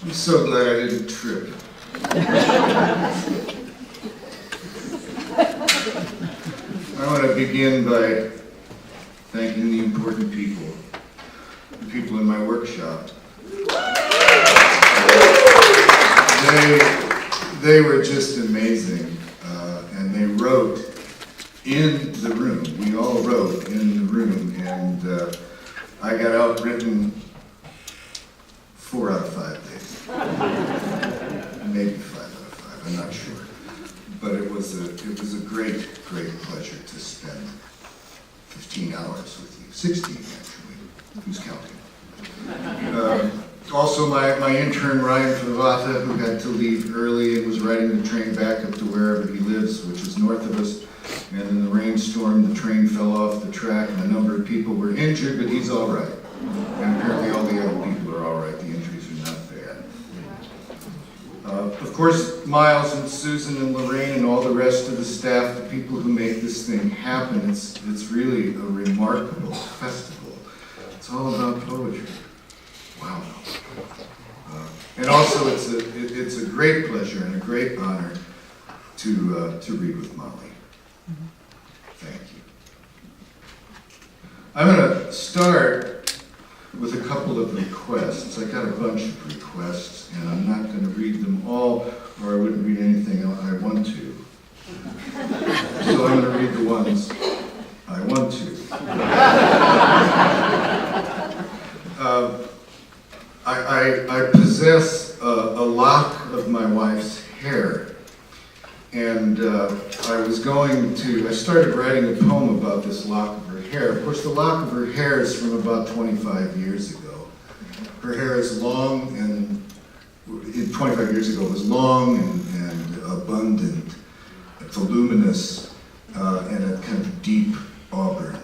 I'm so glad I didn't trip. I want to begin by thanking the important people, the people in my workshop. They were just amazing, and they wrote in the room. We all wrote in the room, and I got outwritten 4 out of 5 days. Maybe 5 out of 5, I'm not sure. But it was a great, great pleasure to spend 15 hours with you. 16, actually. Who's counting? Also, my intern, Ryan Favata, who had to leave early and was riding the train back up to wherever he lives, which is north of us. And in the rainstorm, the train fell off the track, and a number of people were injured, but he's all right. And apparently all the other people are all right. The injuries are not bad. Of course, Miles and Susan and Lorraine and all the rest of the staff, the people who make this thing happen, it's really a remarkable festival. It's all about poetry. Wow. And also, it's a great pleasure and a great honor to read with Molly. Thank you. I'm going to start with a couple of requests. I got a bunch of requests, and I'm not going to read them all, or I wouldn't read anything I want to. So I'm going to read the ones I want to. I possess a lock of my wife's hair, and I started writing a poem about this lock of her hair. Of course, the lock of her hair is from about 25 years ago. Her hair is long, and 25 years ago was long and abundant, voluminous, and a kind of deep auburn.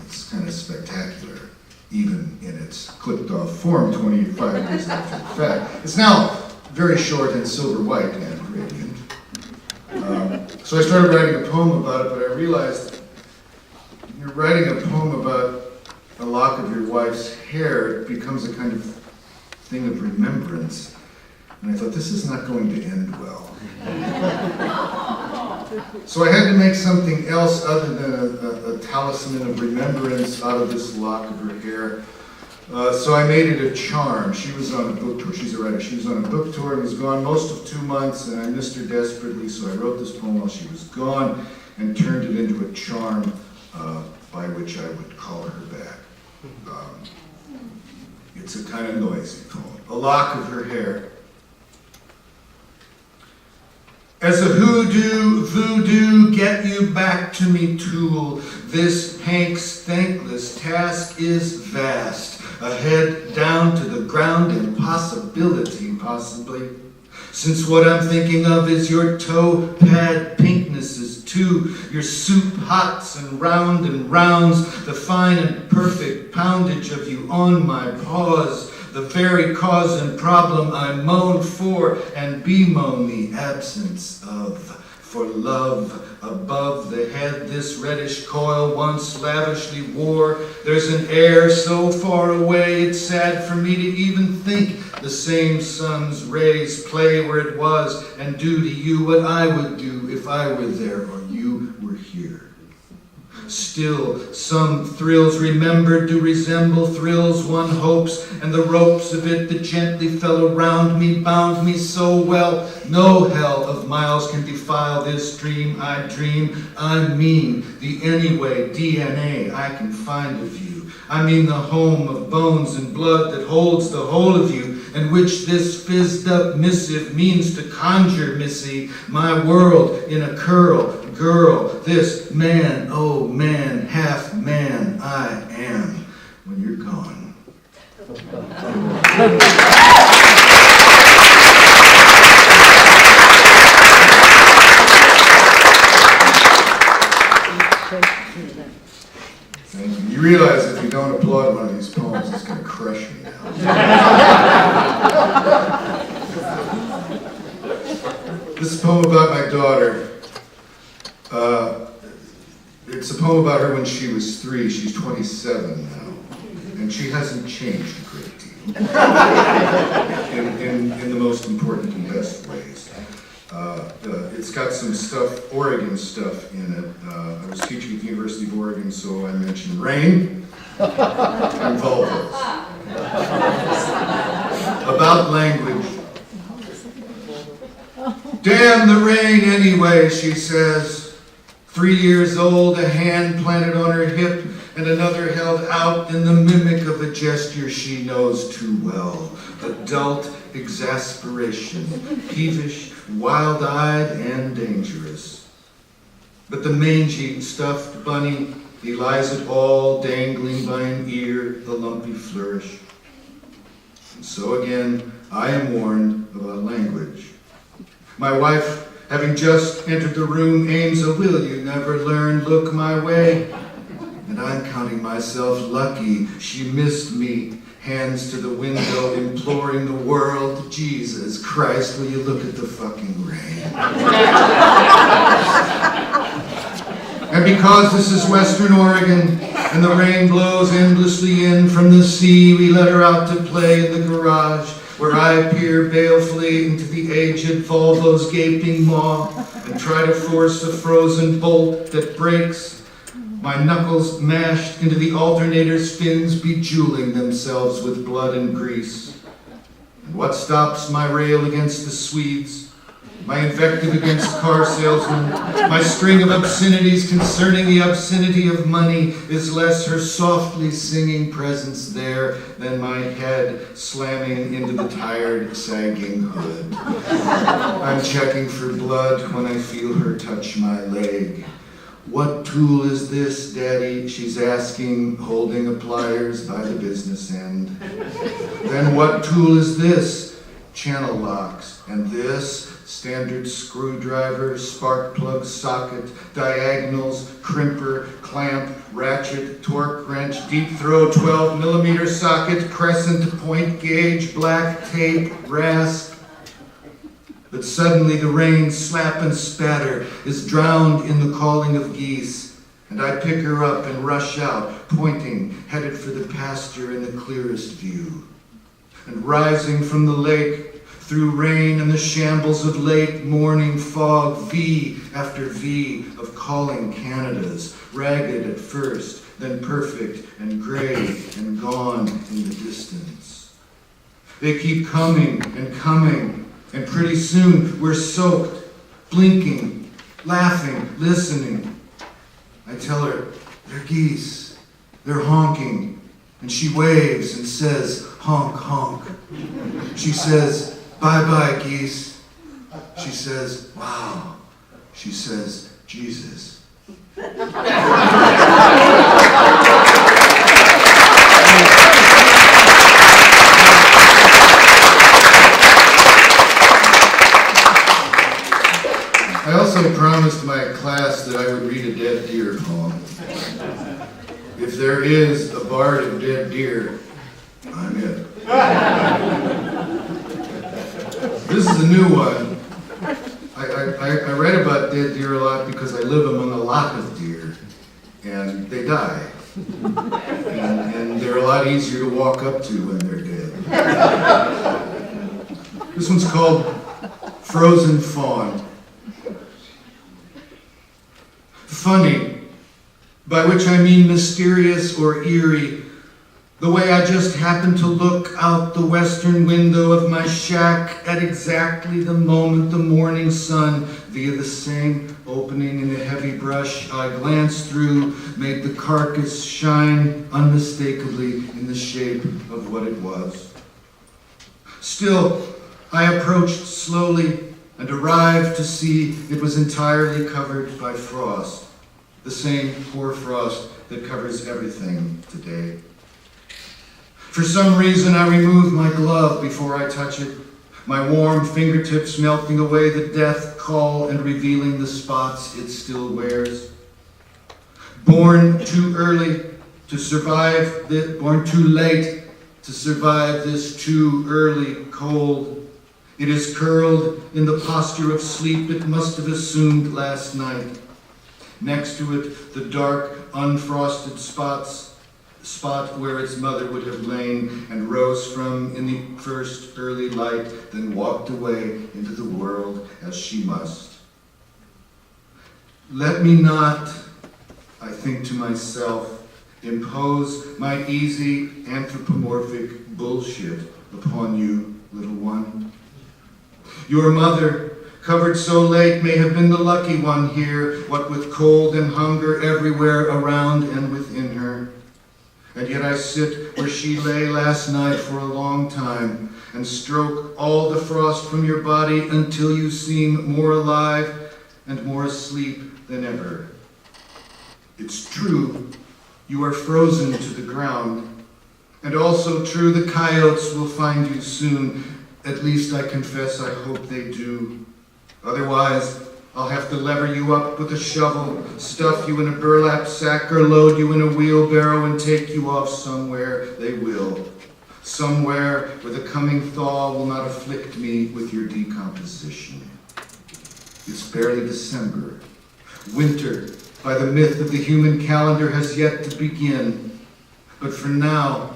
It's kind of spectacular, even in its clipped-off form 25 years after the fact. It's now very short and silver white and radiant. So I started writing a poem about it, but I realized you're writing a poem about a lock of your wife's hair, it becomes a kind of thing of remembrance. And I thought, this is not going to end well. So I had to make something else other than a talisman of remembrance out of this lock of her hair. So I made it a charm. She was on a book tour. She's a writer. She was on a book tour and was gone most of 2 months, and I missed her desperately, so I wrote this poem while she was gone and turned it into a charm by which I would call her back. It's a kind of noisy poem. A lock of her hair. As a voodoo, get you back to me, tool. This Hank's thankless task is vast. A head down to the ground, impossibility, possibly. Since what I'm thinking of is your toe pad pinknesses too, your soup hots and rounds, the fine and perfect poundage of you on my paws, the very cause and problem I moan for and bemoan the absence of. For love above the head this reddish coil once lavishly wore, there's an air so far away it's sad for me to even think the same sun's rays play where it was and do to you what I would do if I were there or you were here. Still, some thrills remembered do resemble thrills one hopes, and the ropes of it that gently fell around me bound me so well. No hell of miles can defile this dream I dream. I mean the anyway DNA I can find of you. I mean the home of bones and blood that holds the whole of you, and which this fizzed up missive means to conjure, missy, my world in a curl. Girl, this man, oh man, half man I am when you're gone. Thank you. You realize if you don't applaud one of these poems, it's going to crush me now. This is a poem about my daughter. It's a poem about her when she was 3. She's 27 now. and she hasn't changed a great deal in the most important and best ways. It's got some stuff, Oregon stuff in it. I was teaching at the University of Oregon, so I mentioned rain and vulvas. About language. Damn the rain anyway, she says. 3 years old, a hand planted on her hip, and another held out in the mimic of a gesture she knows too well. Adult exasperation, peevish, wild-eyed, and dangerous. But the mangy, stuffed bunny belies it all, dangling by an ear, the lumpy flourish. And so again, I am warned about language. My wife, having just entered the room, aims a will you never learn look my way. And I'm counting myself lucky she missed me, hands to the window, imploring the world, Jesus Christ, will you look at the fucking rain? And because this is Western Oregon, and the rain blows endlessly in from the sea, we let her out to play in the garage, where I peer balefully into the aged Volvo's gaping maw and try to force a frozen bolt that breaks. My knuckles mashed into the alternator's fins, bejeweling themselves with blood and grease. And what stops my rail against the Swedes, my invective against car salesmen, my string of obscenities concerning the obscenity of money, is less her softly singing presence there than my head slamming into the tired, sagging hood. I'm checking for blood when I feel her touch my leg. What tool is this, Daddy? She's asking, holding a pliers by the business end. Then what tool is this? Channel locks. And this? Standard screwdriver, spark plug socket, diagonals, crimper, clamp, ratchet, torque wrench, deep throw 12mm socket, crescent point gauge, black tape, rasp. But suddenly the rain, slap and spatter, is drowned in the calling of geese, and I pick her up and rush out, pointing, headed for the pasture in the clearest view. And rising from the lake, through rain and the shambles of late morning fog, V after V of calling Canadas, ragged at first, then perfect and gray and gone in the distance. They keep coming and coming, and pretty soon we're soaked, blinking, laughing, listening. I tell her, they're geese, they're honking, and she waves and says, honk, honk. She says, bye-bye, geese. She says, wow. She says, Jesus. I also promised my class that I would read a dead deer poem. If there is a bard of dead deer, I'm it. This is a new one. I read about dead deer a lot because I live among a lot of deer, and they die. And they're a lot easier to walk up to when they're dead. This one's called Frozen Fawn. Funny, by which I mean mysterious or eerie, the way I just happened to look out the western window of my shack at exactly the moment the morning sun, via the same opening in the heavy brush I glanced through, made the carcass shine unmistakably in the shape of what it was. Still, I approached slowly and arrived to see it was entirely covered by frost, the same poor frost that covers everything today. For some reason, I removed my glove before I touch it, my warm fingertips melting away the death call and revealing the spots it still wears. Born too early to survive, born too late to survive this too early cold. It is curled in the posture of sleep it must have assumed last night. Next to it, the dark, unfrosted spots, spot where its mother would have lain, and rose from in the first early light, then walked away into the world as she must. Let me not, I think to myself, impose my easy anthropomorphic bullshit upon you, little one. Your mother, covered so late, may have been the lucky one here, what with cold and hunger everywhere around and within her. And yet I sit where she lay last night for a long time, and stroke all the frost from your body until you seem more alive and more asleep than ever. It's true, you are frozen to the ground, and also true the coyotes will find you soon. At least I confess I hope they do. Otherwise, I'll have to lever you up with a shovel, stuff you in a burlap sack, or load you in a wheelbarrow and take you off somewhere. They will. Somewhere where the coming thaw will not afflict me with your decomposition. It's barely December. Winter, by the myth of the human calendar, has yet to begin. But for now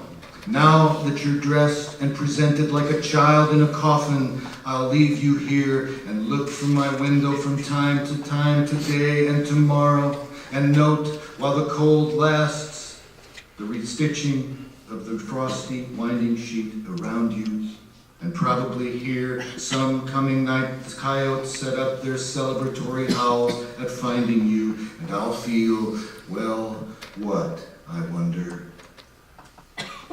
that you're dressed and presented like a child in a coffin, I'll leave you here and look from my window from time to time, today and tomorrow, and note, while the cold lasts, the restitching of the frosty winding sheet around you, and probably hear some coming night the coyotes set up their celebratory howls at finding you, and I'll feel, well, what, I wonder?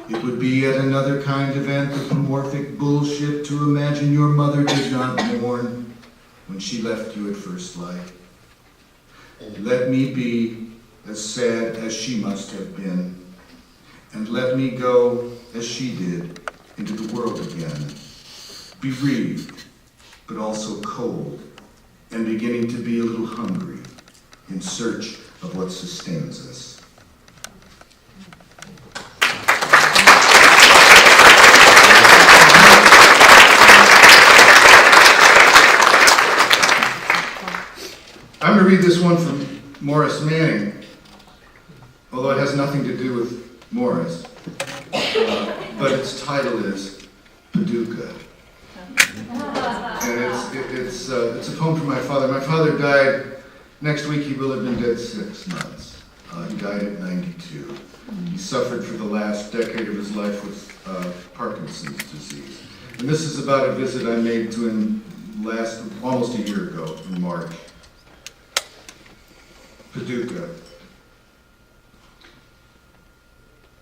It would be yet another kind of anthropomorphic bullshit to imagine your mother did not mourn when she left you at first light. Let me be as sad as she must have been, and let me go as she did into the world again, bereaved, but also cold, and beginning to be a little hungry, in search of what sustains us. I'm going to read this one from Maurice Manning, although it has nothing to do with Morris, but its title is Paducah. And it's a poem from my father. My father died, next week he will have been dead 6 months. He died at 92. He suffered for the last decade of his life with Parkinson's disease. And this is about a visit I made to him almost a year ago in March. Paducah.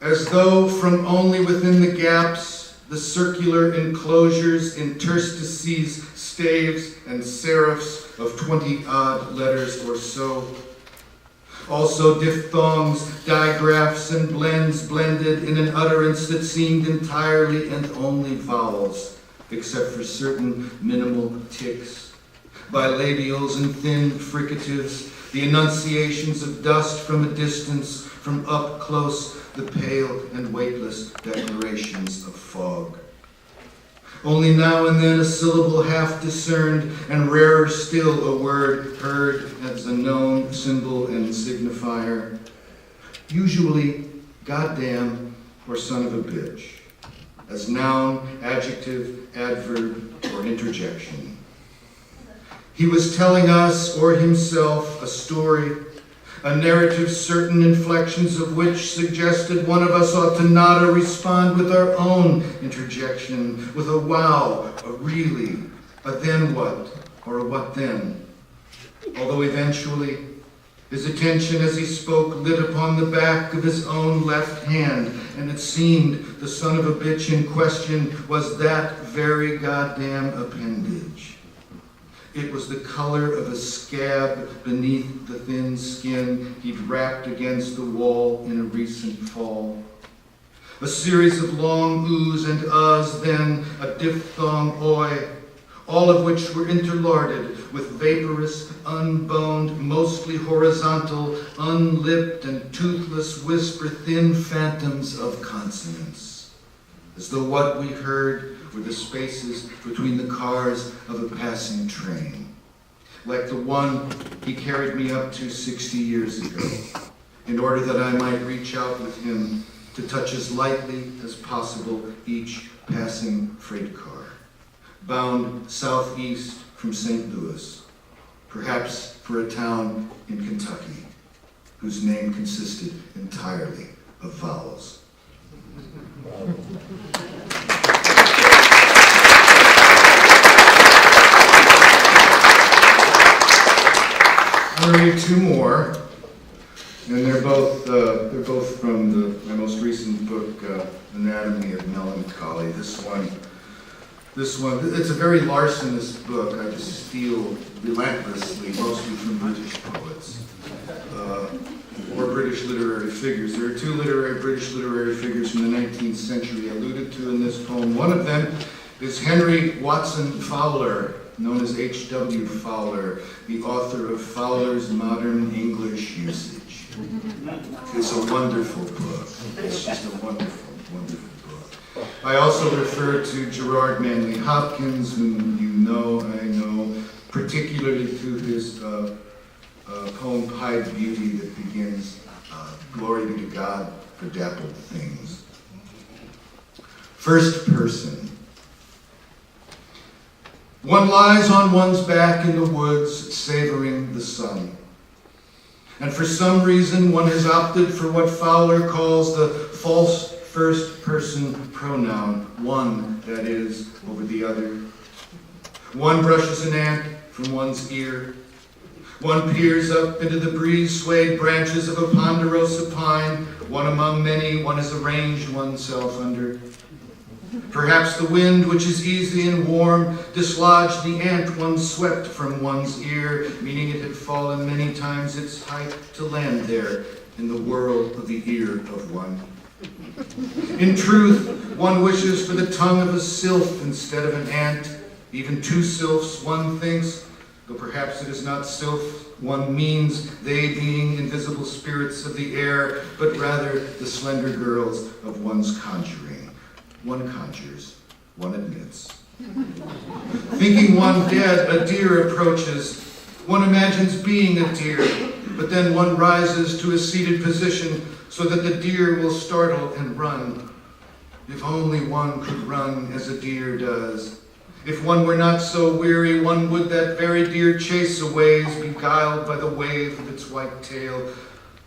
As though from only within the gaps, the circular enclosures, interstices, staves, and serifs of 20-odd letters or so. Also diphthongs, digraphs, and blends blended in an utterance that seemed entirely and only vowels, except for certain minimal ticks, bilabials and thin fricatives, the enunciations of dust from a distance, from up close, the pale and weightless declarations of fog. Only now and then a syllable half discerned, and rarer still a word heard as a known symbol and signifier. Usually, goddamn or son of a bitch, as noun, adjective, adverb, or interjection. He was telling us, or himself, a story, a narrative certain inflections of which suggested one of us ought to nod or respond with our own interjection, with a wow, a really, a then what, or a what then. Although eventually, his attention as he spoke lit upon the back of his own left hand, and it seemed the son of a bitch in question was that very goddamn appendage. It was the color of a scab beneath the thin skin he'd wrapped against the wall in a recent fall. A series of long oohs and uhs, then a diphthong oi, all of which were interlarded with vaporous, unboned, mostly horizontal, unlipped and toothless whisper thin phantoms of consonants, as though what we heard were the spaces between the cars of a passing train, like the one he carried me up to 60 years ago, in order that I might reach out with him to touch as lightly as possible each passing freight car, bound southeast from St. Louis, perhaps for a town in Kentucky whose name consisted entirely of vowels. I'm going to read two more, and they're both from my most recent book, Anatomy of Melancholy. This one, it's a very larcenous book. I just steal relentlessly, mostly from British poets or British literary figures. There are two British literary figures from the 19th century alluded to in this poem. One of them is Henry Watson Fowler, known as H.W. Fowler, the author of Fowler's Modern English Usage. It's a wonderful book. It's just a wonderful, wonderful book. I also refer to Gerard Manley Hopkins, whom you know, I know, particularly through his poem Pied Beauty that begins, Glory be to God for dappled things. First person. One lies on one's back in the woods, savoring the sun. And for some reason, one has opted for what Fowler calls the false first-person pronoun, one, that is, over the other. One brushes an ant from one's ear. One peers up into the breeze-swayed branches of a ponderosa pine. One among many, one has arranged oneself under. Perhaps the wind, which is easy and warm, dislodged the ant one swept from one's ear, meaning it had fallen many times its height to land there in the whirl of the ear of one. In truth, one wishes for the tongue of a sylph instead of an ant, even two sylphs, one thinks, though perhaps it is not sylph one means, they being invisible spirits of the air, but rather the slender girls of one's conjuring. One conjures, one admits. Thinking one dead, a deer approaches. One imagines being a deer, but then one rises to a seated position so that the deer will startle and run. If only one could run as a deer does. If one were not so weary, one would that very deer chase away, beguiled by the wave of its white tail.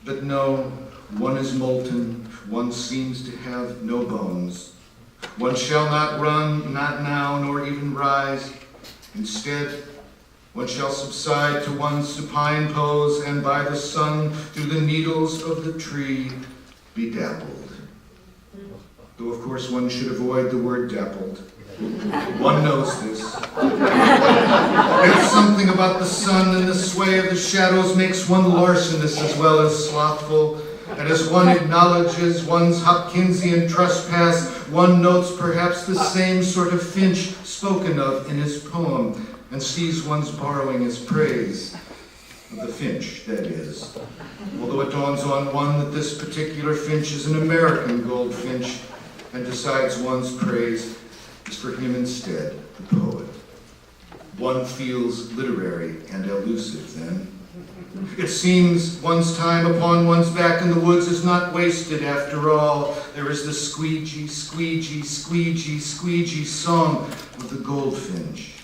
But no, one is molten, one seems to have no bones. One shall not run, not now, nor even rise. Instead, one shall subside to one's supine pose, and by the sun, through the needles of the tree, be dappled. Though, of course, one should avoid the word dappled. One knows this. There's something about the sun and the sway of the shadows makes one larcenous as well as slothful. And as one acknowledges one's Hopkinsian trespass, one notes perhaps the same sort of finch spoken of in his poem, and sees one's borrowing his praise of the finch, that is. Although it dawns on one that this particular finch is an American goldfinch, and decides one's praise is for him instead, the poet. One feels literary and elusive then. It seems one's time upon one's back in the woods is not wasted after all. There is the squeegee, squeegee, squeegee, squeegee song of the goldfinch.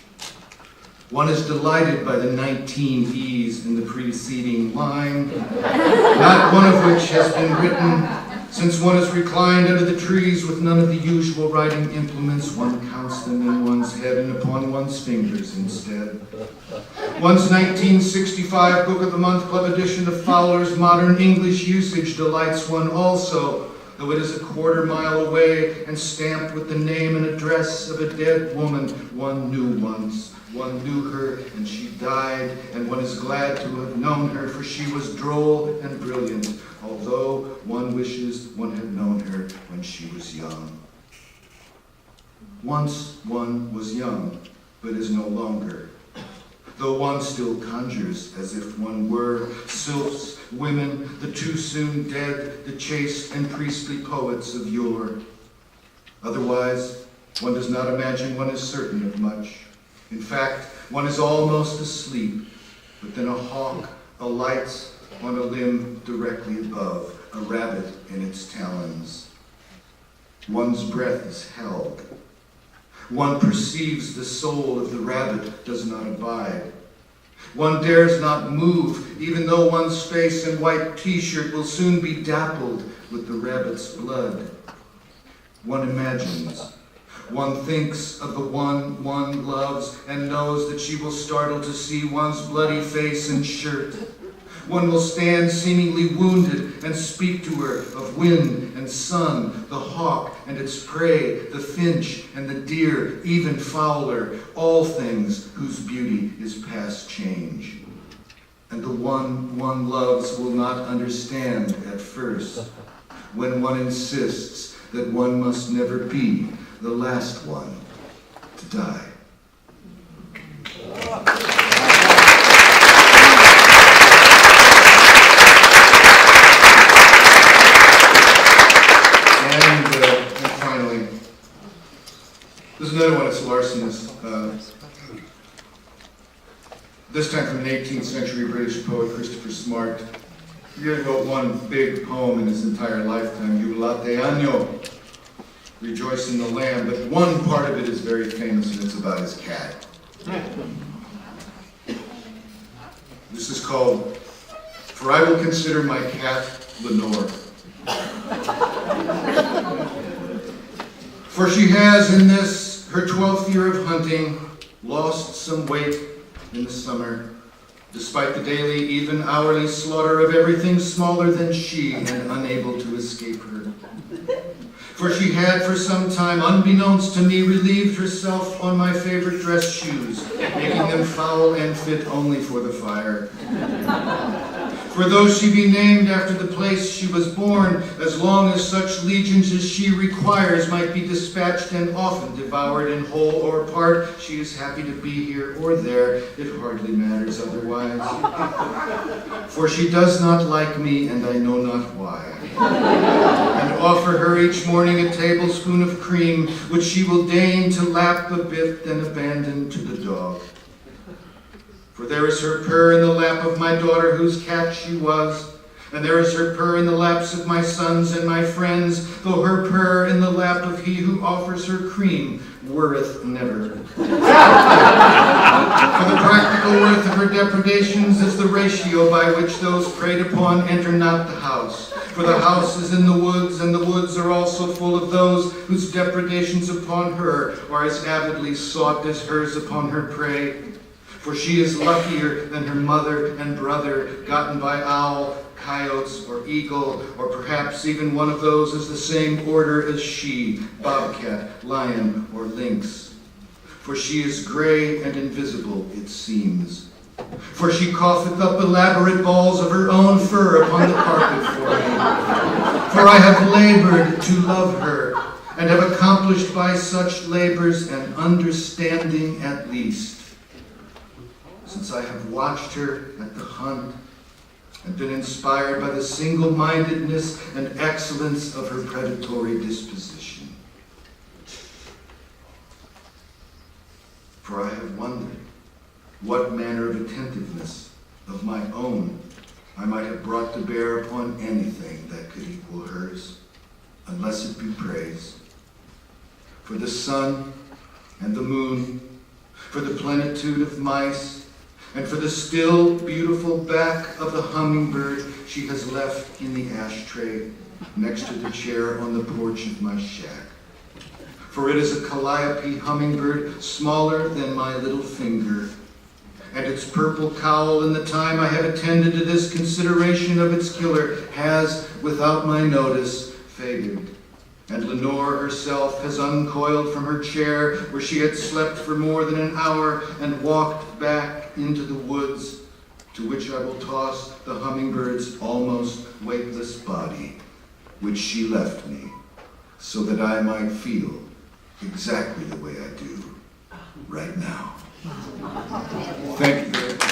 One is delighted by the 19 E's in the preceding line, not one of which has been written. Since one is reclined under the trees with none of the usual writing implements, one counts them in one's head and upon one's fingers instead. One's 1965 Book of the Month Club edition of Fowler's Modern English Usage delights one also, though it is a quarter mile away and stamped with the name and address of a dead woman one knew once. One knew her and she died, and one is glad to have known her, for she was droll and brilliant, although one wishes one had known her when she was young. Once one was young, but is no longer, though one still conjures as if one were sylphs, women, the too soon dead, the chaste and priestly poets of yore. Otherwise, one does not imagine one is certain of much. In fact, one is almost asleep, but then a hawk alights on a limb directly above, a rabbit in its talons. One's breath is held. One perceives the soul of the rabbit does not abide. One dares not move, even though one's face and white t-shirt will soon be dappled with the rabbit's blood. One imagines. One thinks of the one one loves and knows that she will startle to see one's bloody face and shirt. One will stand seemingly wounded and speak to her of wind and sun, the hawk and its prey, the finch and the deer, even fowler, all things whose beauty is past change. And the one one loves will not understand at first, when one insists that one must never be the last one to die. And finally, there's another one, it's Larson's. This time from an 18th century British poet, Christopher Smart. He wrote one big poem in his entire lifetime, Jubilate Año, Rejoice in the Land, but one part of it is very famous, and it's about his cat. This is called, For I Will Consider My Cat, Lenore. For she has in this, her 12th year of hunting, lost some weight in the summer, despite the daily, even hourly slaughter of everything smaller than she and unable to escape her. For she had for some time, unbeknownst to me, relieved herself on my favorite dress shoes, making them foul and fit only for the fire. For though she be named after the place she was born, as long as such legions as she requires might be dispatched and often devoured in whole or part, she is happy to be here or there, it hardly matters otherwise. For she does not like me, and I know not why. And offer her each morning a tablespoon of cream, which she will deign to lap a bit, then abandon to the dog. For there is her purr in the lap of my daughter, whose cat she was, and there is her purr in the laps of my sons and my friends, though her purr in the lap of he who offers her cream worth never. For the practical worth of her depredations is the ratio by which those preyed upon enter not the house. For the house is in the woods, and the woods are also full of those whose depredations upon her are as avidly sought as hers upon her prey. For she is luckier than her mother and brother, gotten by owl, coyotes, or eagle, or perhaps even one of those is the same order as she, bobcat, lion, or lynx. For she is gray and invisible, it seems. For she cougheth up elaborate balls of her own fur upon the carpet for me. For I have labored to love her, and have accomplished by such labors an understanding at least. Since I have watched her at the hunt, and been inspired by the single-mindedness and excellence of her predatory disposition. For I have wondered what manner of attentiveness of my own I might have brought to bear upon anything that could equal hers, unless it be praise. For the sun and the moon, for the plenitude of mice, and for the still beautiful back of the hummingbird she has left in the ashtray next to the chair on the porch of my shack. For it is a calliope hummingbird smaller than my little finger, and its purple cowl in the time I have attended to this consideration of its killer has, without my notice, faded. And Lenore herself has uncoiled from her chair where she had slept for more than an hour and walked back into the woods, to which I will toss the hummingbird's almost weightless body, which she left me, so that I might feel exactly the way I do right now. Thank you.